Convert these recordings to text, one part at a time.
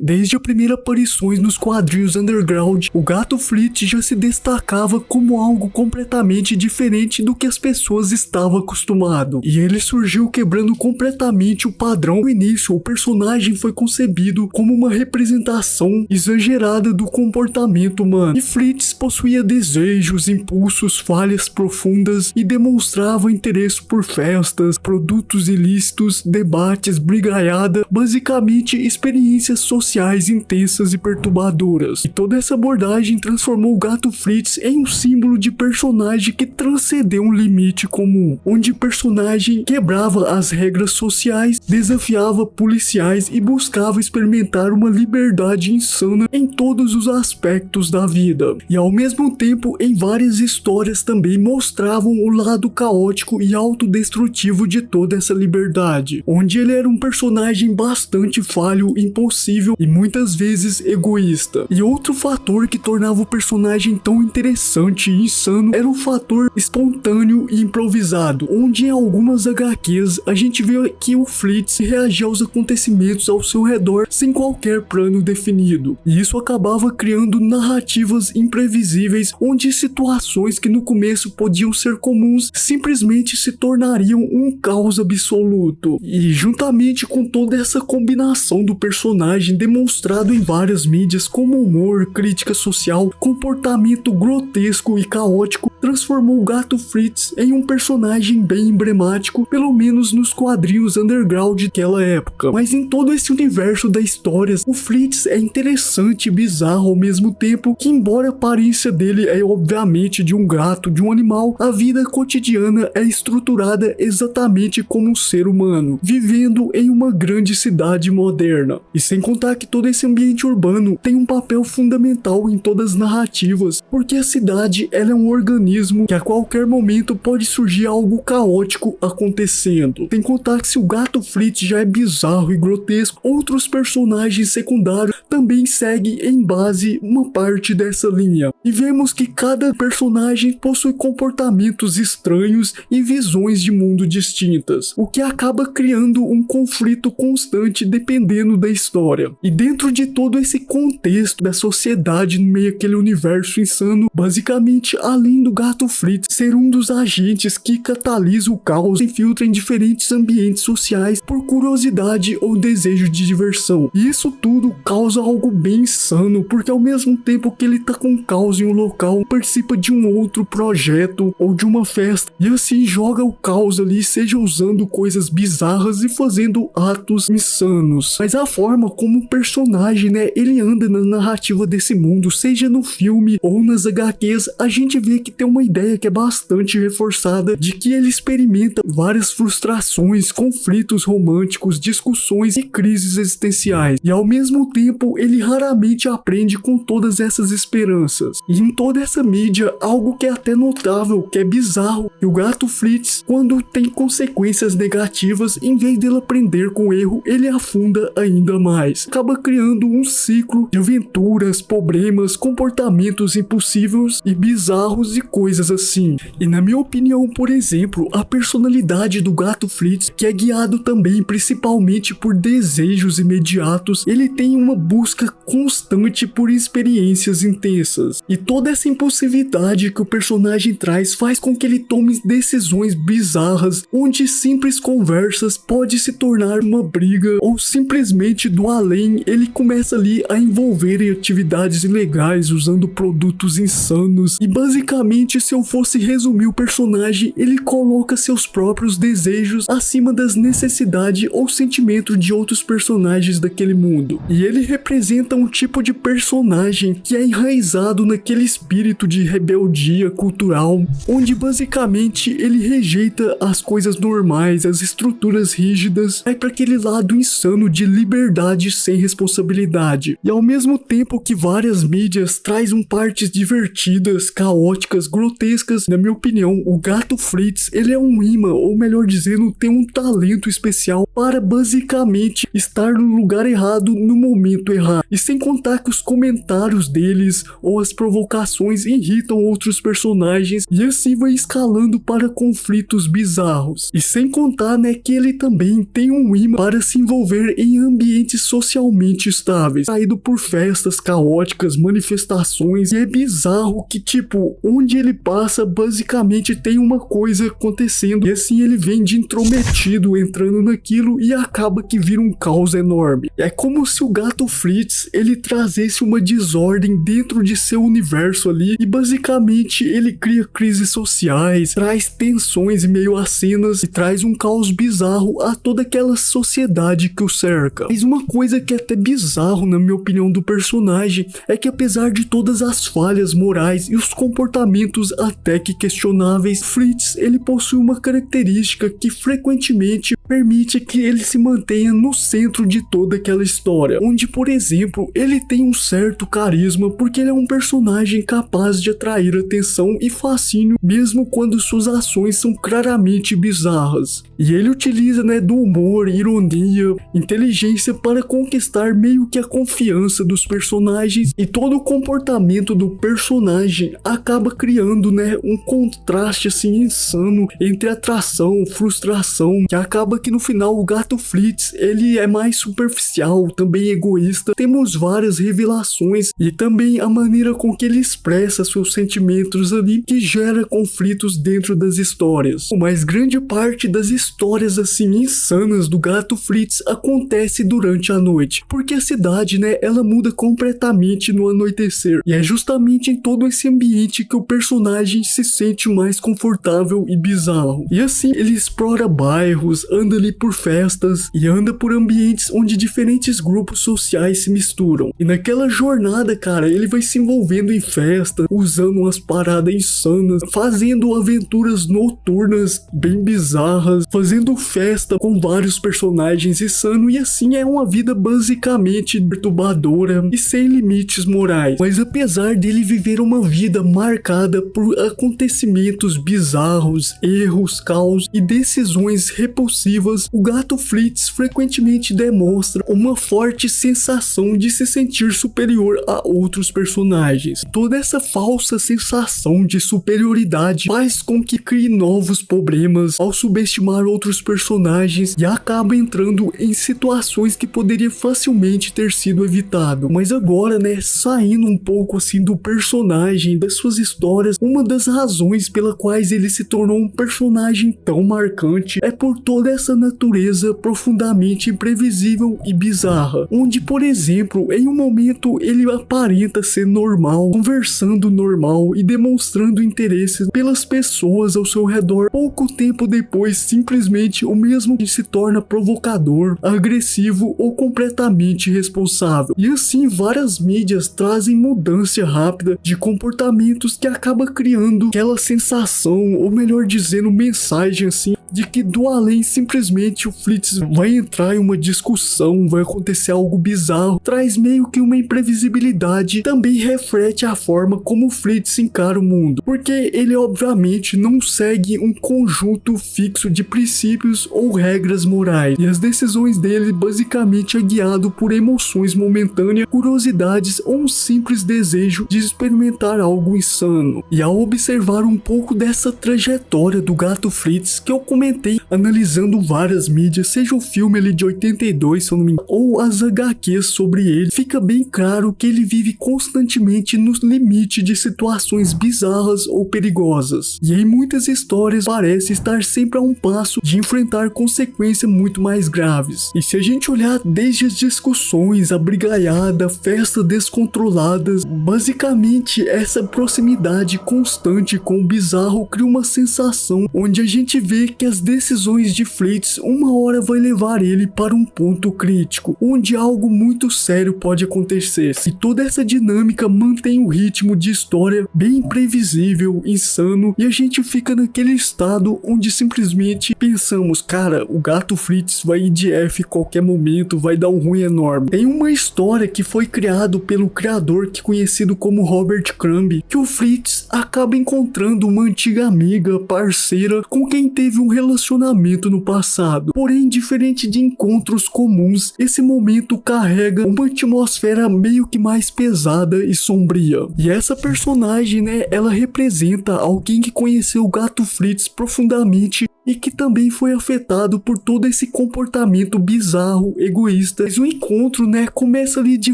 Desde as primeiras aparições nos quadrinhos underground, o Gato Fritz já se destacava como algo completamente diferente do que as pessoas estavam acostumadas. E ele surgiu quebrando completamente o padrão. No início, o personagem foi concebido como uma representação exagerada do comportamento humano. E Fritz possuía desejos, impulsos, falhas profundas e demonstrava interesse por festas, produtos ilícitos, debates, brigaiada, basicamente experiências sociais intensas e perturbadoras. E toda essa abordagem transformou o Gato Fritz em um símbolo de personagem que transcendeu um limite comum, onde o personagem quebrava as regras sociais, desafiava policiais e buscava experimentar uma liberdade insana em todos os aspectos da vida. E ao mesmo tempo, em várias histórias também mostravam o lado caótico e autodestrutivo de toda essa liberdade, onde ele era um personagem bastante falho, impossível e muitas vezes egoísta. E outro fator que tornava o personagem tão interessante e insano era o fator espontâneo e improvisado, onde em algumas HQs a gente vê que o Fritz reagia aos acontecimentos ao seu redor sem qualquer plano definido. E isso acabava criando narrativas imprevisíveis, onde situações que no começo podiam ser comuns simplesmente se tornariam um caos absoluto. E juntamente com toda essa combinação do personagem demonstrado em várias mídias como humor, crítica social, comportamento grotesco e caótico, transformou o Gato Fritz em um personagem bem emblemático, pelo menos nos quadrinhos underground daquela época. Mas em todo esse universo da história, o Fritz é interessante e bizarro ao mesmo tempo, que embora a aparência dele é obviamente de um gato, de um animal, a vida cotidiana é estruturada exatamente como um ser humano, vivendo em uma grande cidade moderna. E sem contar que todo esse ambiente urbano tem um papel fundamental em todas as narrativas, porque a cidade ela é um organismo que a qualquer momento pode surgir algo caótico acontecendo. Sem contar que se o Gato Fritz já é bizarro e grotesco, outros personagens secundários também seguem em base uma parte dessa linha. E vemos que cada personagem possui comportamentos estranhos e visões de mundo distintas, o que acaba criando um conflito constante dependendo da história. E dentro de todo esse contexto da sociedade no meio daquele universo insano, basicamente além do Gato Fritz ser um dos agentes que catalisa o caos e infiltra em diferentes ambientes sociais por curiosidade ou desejo de diversão. E isso tudo causa algo bem insano, porque ao mesmo tempo que ele tá com caos em um local, participa de um outro projeto ou de uma festa, e assim joga o caos ali, seja usando coisas bizarras e fazendo atos insanos. Mas a forma como o personagem, ele anda na narrativa desse mundo, seja no filme ou nas HQs, a gente vê que tem uma ideia que é bastante reforçada de que ele experimenta várias frustrações, conflitos românticos, discussões e crises existenciais. E ao mesmo tempo, ele raramente aprende com todas essas esperanças. E em toda essa mídia, algo que é até notável, que é bizarro, que o Gato Fritz, quando tem consequências negativas, em vez dele aprender com o erro, ele afunda ainda mais. Acaba criando um ciclo de aventuras, problemas, comportamentos impossíveis e bizarros e coisas assim. E na minha opinião, por exemplo, a personalidade do Gato Fritz, que é guiado também principalmente por desejos imediatos, ele tem uma busca constante por experiências intensas. E toda essa impulsividade que o personagem traz faz com que ele tome decisões bizarras, onde simples conversas pode se tornar uma briga, ou simplesmente do além ele começa ali a envolver em atividades ilegais usando produtos insanos. E basicamente, se eu fosse resumir o personagem, ele coloca seus próprios desejos acima das necessidades ou sentimentos de outros personagens daquele mundo. E ele representa um tipo de personagem que é enraizado naquele espírito de rebeldia cultural, onde basicamente ele rejeita as coisas normais, as estruturas rígidas, vai para aquele lado insano de liberdade sem responsabilidade. E ao mesmo tempo que várias mídias trazem partes divertidas, caóticas, grotescas, na minha opinião, o Gato Fritz, ele é um imã, ou melhor dizendo, tem um talento especial para basicamente estar no lugar errado no momento errado. errado. E sem contar que os comentários deles ou as provocações irritam outros personagens e assim vai escalando para conflitos bizarros. E sem contar, né, que ele também tem um imã para se envolver em ambientes socialmente estáveis, saído por festas caóticas, manifestações, e é bizarro que, tipo, onde ele passa, basicamente tem uma coisa acontecendo, e assim ele vem de intrometido entrando naquilo e acaba que vira um caos enorme. É como se o Gato Fritz, ele trazesse uma desordem dentro de seu universo ali, e basicamente ele cria crises sociais, traz tensões em meio a cenas e traz um caos bizarro a toda aquela sociedade que o cerca. Mas uma coisa que é até bizarro, na minha opinião, do personagem é que, apesar de todas as falhas morais e os comportamentos até que questionáveis, Fritz, ele possui uma característica que frequentemente permite que ele se mantenha no centro de toda aquela história, onde, por exemplo, ele tem um certo carisma porque ele é um personagem capaz de atrair atenção e fascínio mesmo quando suas ações são claramente bizarras. E ele utiliza, né, do humor, ironia, inteligência para conquistar meio que a confiança dos personagens, e todo o comportamento do personagem acaba criando, né, um contraste assim insano entre atração, frustração, que acaba que no final o Gato Fritz, ele é mais superficial, também egoísta. Temos várias revelações e também a maneira com que ele expressa seus sentimentos ali, que gera conflitos dentro das histórias. Mas grande parte das histórias assim insanas do Gato Fritz acontece durante a noite, porque a cidade, né, ela muda completamente no anoitecer, e é justamente em todo esse ambiente que o personagem se sente mais confortável e bizarro. E assim ele explora bairros, anda ali por festas e anda por ambientes onde diferentes grupos sociais se misturam. E naquela jornada, cara, ele vai se envolvendo em festa, usando umas paradas insanas, fazendo aventuras noturnas bem bizarras, fazendo festa com vários personagens insanos, e assim é uma vida basicamente perturbadora e sem limites morais. Mas apesar dele viver uma vida marcada por acontecimentos bizarros, erros, caos e decisões repulsivas, o Gato Fritz frequentemente demonstra uma forte sensação de se sentir superior a outros personagens. Toda essa falsa sensação de superioridade faz com que crie novos problemas ao subestimar outros personagens e acaba entrando em situações que poderia facilmente ter sido evitado. Mas agora, né, saindo um pouco assim do personagem, das suas histórias, uma das razões pela quais ele se tornou um personagem tão marcante é por toda essa natureza profundamente imprevisível e bizarra, onde, por exemplo, em um momento ele aparenta ser normal, conversando normal e demonstrando interesse pelas pessoas ao seu redor. Pouco tempo depois, simplesmente o mesmo se torna provocador, agressivo ou completamente irresponsável. E assim várias mídias trazem mudança rápida de comportamentos que acaba criando aquela sensação, ou melhor dizendo, mensagem assim, de que do além simplesmente o Fritz vai entrar em uma discussão, vai acontecer algo bizarro, traz meio que uma imprevisibilidade, também reflete a forma como o Fritz encara o mundo, porque ele obviamente não segue um conjunto fixo de princípios ou regras morais, e as decisões dele basicamente é guiado por emoções momentâneas, curiosidades ou um simples desejo de experimentar algo insano. E ao observar um pouco dessa trajetória do Gato Fritz, que eu comentei analisando várias mídias, seja o filme ali de 82, se eu não me engano, ou as HQs sobre ele, fica bem claro que ele vive constantemente no limite de situações bizarras ou perigosas, e em muitas histórias parece estar sempre a um passo de enfrentar consequências muito mais graves. E se a gente olhar desde as discussões, a brigaiada, festas descontroladas, basicamente essa proximidade constante com o bizarro cria uma sensação onde a gente vê que as decisões de Fritz uma hora vai levar ele para um ponto crítico, onde algo muito sério pode acontecer. E toda essa dinâmica mantém o ritmo de história bem imprevisível, insano, e a gente fica naquele estado onde simplesmente pensamos, cara, o Gato Fritz vai ir de F qualquer momento, vai dar um ruim enorme. Tem uma história que foi criado pelo criador que é conhecido como Robert Crumb, que o Fritz acaba encontrando uma antiga amiga, parceira, com quem teve um relacionamento no passado. Porém, diferente de encontros comuns, esse momento carrega agrega uma atmosfera meio que mais pesada e sombria. E essa personagem, né, ela representa alguém que conheceu o Gato Fritz profundamente e que também foi afetado por todo esse comportamento bizarro, egoísta. Mas o encontro, né, começa ali de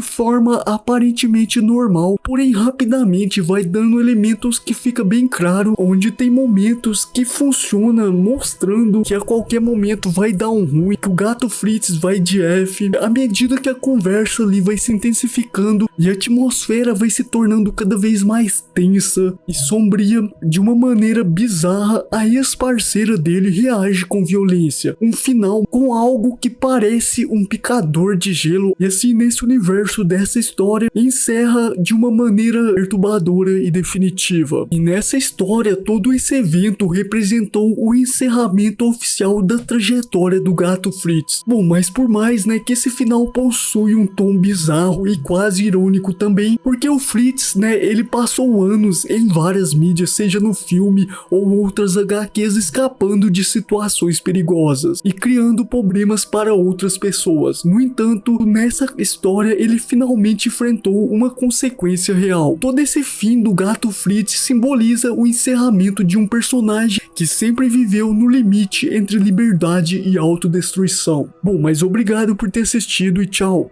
forma aparentemente normal, porém rapidamente vai dando elementos que fica bem claro, onde tem momentos que funciona mostrando que a qualquer momento vai dar um ruim, que o Gato Fritz vai de F, à medida que a conversa ali vai se intensificando e a atmosfera vai se tornando cada vez mais tensa e sombria. De uma maneira bizarra, a ex-parceira dele reage com violência. Um final com algo que parece um picador de gelo, e assim nesse universo dessa história encerra de uma maneira perturbadora e definitiva. E nessa história todo esse evento representou o encerramento oficial da trajetória do Gato Fritz. Bom, mas por mais, né, que esse final possui um tom bizarro e quase irônico também, porque o Fritz, né, ele passou anos em várias mídias, seja no filme ou outras HQs, escapando de situações perigosas e criando problemas para outras pessoas. No entanto, nessa história ele finalmente enfrentou uma consequência real. Todo esse fim do Gato Fritz simboliza o encerramento de um personagem que sempre viveu no limite entre liberdade e autodestruição. Bom, mas obrigado por ter assistido e tchau!